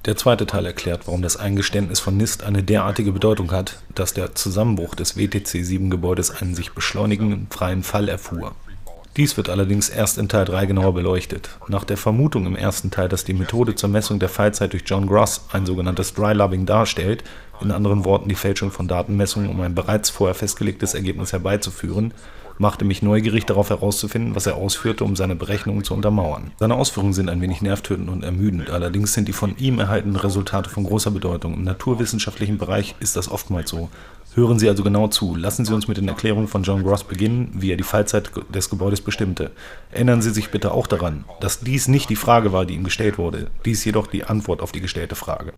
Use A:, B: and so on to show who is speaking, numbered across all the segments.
A: Der zweite Teil erklärt, warum das Eingeständnis von NIST eine derartige Bedeutung hat, dass der Zusammenbruch des WTC-7-Gebäudes einen sich beschleunigenden freien Fall erfuhr. Dies wird allerdings erst in Teil 3 genauer beleuchtet. Nach der Vermutung im ersten Teil, dass die Methode zur Messung der Fallzeit durch John Gross ein sogenanntes Dry-Lubbing darstellt, in anderen Worten die Fälschung von Datenmessungen, um ein bereits vorher festgelegtes Ergebnis herbeizuführen, machte mich neugierig darauf herauszufinden, was er ausführte, um seine Berechnungen zu untermauern. Seine Ausführungen sind ein wenig nervtötend und ermüdend, allerdings sind die von ihm erhaltenen Resultate von großer Bedeutung. Im naturwissenschaftlichen Bereich ist das oftmals so. Hören Sie also genau zu. Lassen Sie uns mit den Erklärungen von John Gross beginnen, wie er die Fallzeit des Gebäudes bestimmte. Erinnern Sie sich bitte auch daran, dass dies nicht die Frage war, die ihm gestellt wurde, dies jedoch die Antwort auf die gestellte Frage.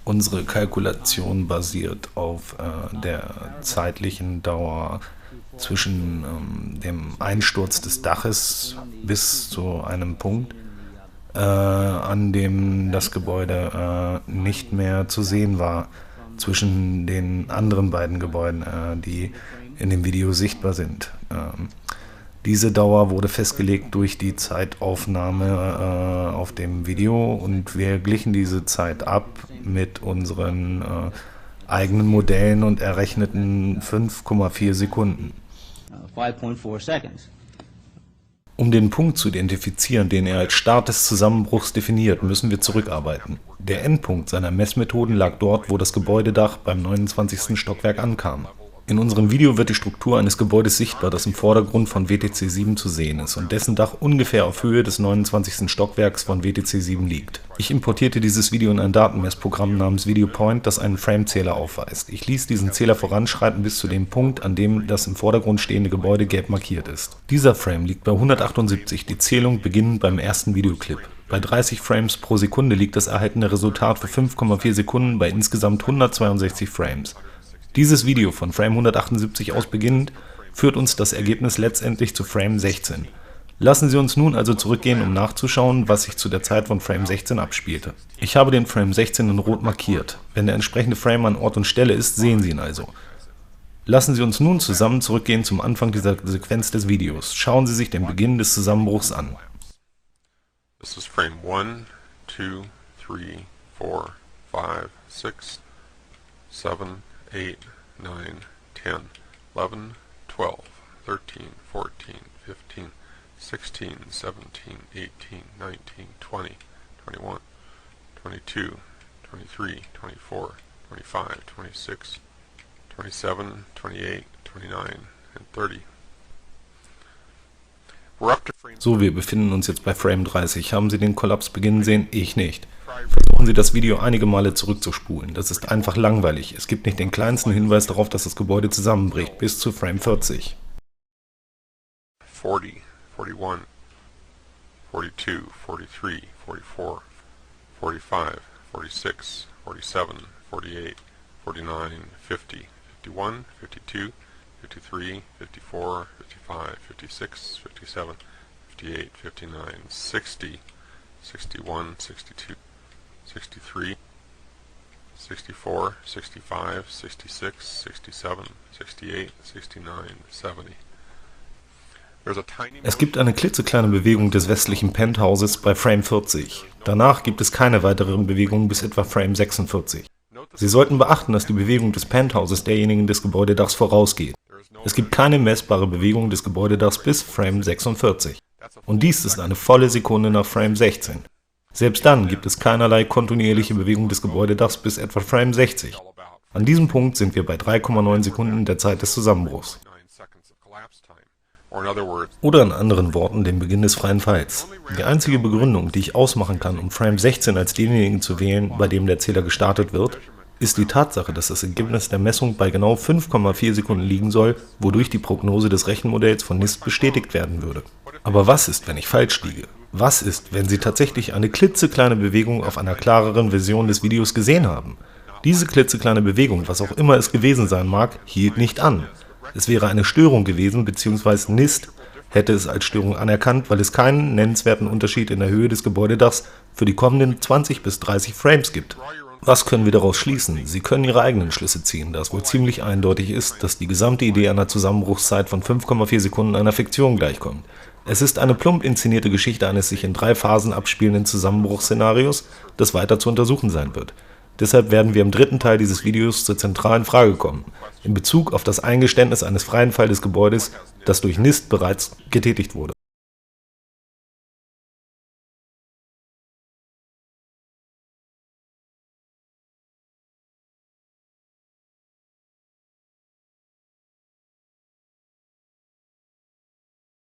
A: Unsere Kalkulation basiert auf der zeitlichen Dauer zwischen dem Einsturz des Daches bis zu einem Punkt, an dem das Gebäude nicht mehr zu sehen war, zwischen den anderen beiden Gebäuden, die in dem Video sichtbar sind. Diese Dauer wurde festgelegt durch die Zeitaufnahme auf dem Video und wir glichen diese Zeit ab mit unseren eigenen Modellen und errechneten 5,4 Sekunden.
B: 5.4 seconds.
A: Um den Punkt zu identifizieren, den er als Start des Zusammenbruchs definiert, müssen wir zurückarbeiten. Der Endpunkt seiner Messmethoden lag dort, wo das Gebäudedach beim 29. Stockwerk ankam. In unserem Video wird die Struktur eines Gebäudes sichtbar, das im Vordergrund von WTC 7 zu sehen ist und dessen Dach ungefähr auf Höhe des 29. Stockwerks von WTC 7 liegt. Ich importierte dieses Video in ein Datenmessprogramm namens VideoPoint, das einen Frame-Zähler aufweist. Ich ließ diesen Zähler voranschreiten bis zu dem Punkt, an dem das im Vordergrund stehende Gebäude gelb markiert ist. Dieser Frame liegt bei 178, die Zählung beginnt beim ersten Videoclip. Bei 30 Frames pro Sekunde liegt das erhaltene Resultat für 5,4 Sekunden bei insgesamt 162 Frames. Dieses Video von Frame 178 aus beginnend führt uns das Ergebnis letztendlich zu Frame 16. Lassen Sie uns nun also zurückgehen, um nachzuschauen, was sich zu der Zeit von Frame 16 abspielte. Ich habe den Frame 16 in Rot markiert. Wenn der entsprechende Frame an Ort und Stelle ist, sehen Sie ihn also. Lassen Sie uns nun zusammen zurückgehen zum Anfang dieser Sequenz des Videos. Schauen Sie sich den Beginn des Zusammenbruchs an.
C: This is Frame 1, 2, 3, 4, 5, 6, 7, 8, 9, 10, 11, 12, 13, 14, 15, 16, 17, 18, 19, 20, 21, 22, 23, 24, 25, 26, 27, 28, 29 and 30.
A: So, wir befinden uns jetzt bei Frame 30. Haben Sie den Kollaps beginnen sehen? Ich nicht. Versuchen Sie das Video einige Male zurückzuspulen. Das ist einfach langweilig. Es gibt nicht den kleinsten Hinweis darauf, dass das Gebäude zusammenbricht, bis zu Frame 40.
C: 40, 41, 42, 43, 44, 45, 46, 47, 48, 49, 50, 51, 52, 53, 54, 55, 56, 57, 58, 59, 60, 61, 62, 63, 64, 65, 66, 67, 68, 69, 70.
A: Es gibt eine klitzekleine Bewegung des westlichen Penthauses bei Frame 40. Danach gibt es keine weiteren Bewegungen bis etwa Frame 46. Sie sollten beachten, dass die Bewegung des Penthauses derjenigen des Gebäudedachs vorausgeht. Es gibt keine messbare Bewegung des Gebäudedachs bis Frame 46. Und dies ist eine volle Sekunde nach Frame 16. Selbst dann gibt es keinerlei kontinuierliche Bewegung des Gebäudedachs bis etwa Frame 60. An diesem Punkt sind wir bei 3,9 Sekunden der Zeit des Zusammenbruchs. Oder in anderen Worten dem Beginn des freien Falls. Die einzige Begründung, die ich ausmachen kann, um Frame 16 als denjenigen zu wählen, bei dem der Zähler gestartet wird, ist die Tatsache, dass das Ergebnis der Messung bei genau 5,4 Sekunden liegen soll, wodurch die Prognose des Rechenmodells von NIST bestätigt werden würde. Aber was ist, wenn ich falsch liege? Was ist, wenn Sie tatsächlich eine klitzekleine Bewegung auf einer klareren Version des Videos gesehen haben? Diese klitzekleine Bewegung, was auch immer es gewesen sein mag, hielt nicht an. Es wäre eine Störung gewesen, bzw. NIST hätte es als Störung anerkannt, weil es keinen nennenswerten Unterschied in der Höhe des Gebäudedachs für die kommenden 20 bis 30 Frames gibt. Was können wir daraus schließen? Sie können Ihre eigenen Schlüsse ziehen, da es wohl ziemlich eindeutig ist, dass die gesamte Idee einer Zusammenbruchszeit von 5,4 Sekunden einer Fiktion gleichkommt. Es ist eine plump inszenierte Geschichte eines sich in 3 Phasen abspielenden Zusammenbruchsszenarios, das weiter zu untersuchen sein wird. Deshalb werden wir im 3. Teil dieses Videos zur zentralen Frage kommen, in Bezug auf das Eingeständnis eines freien Fall des Gebäudes, das durch NIST bereits getätigt wurde.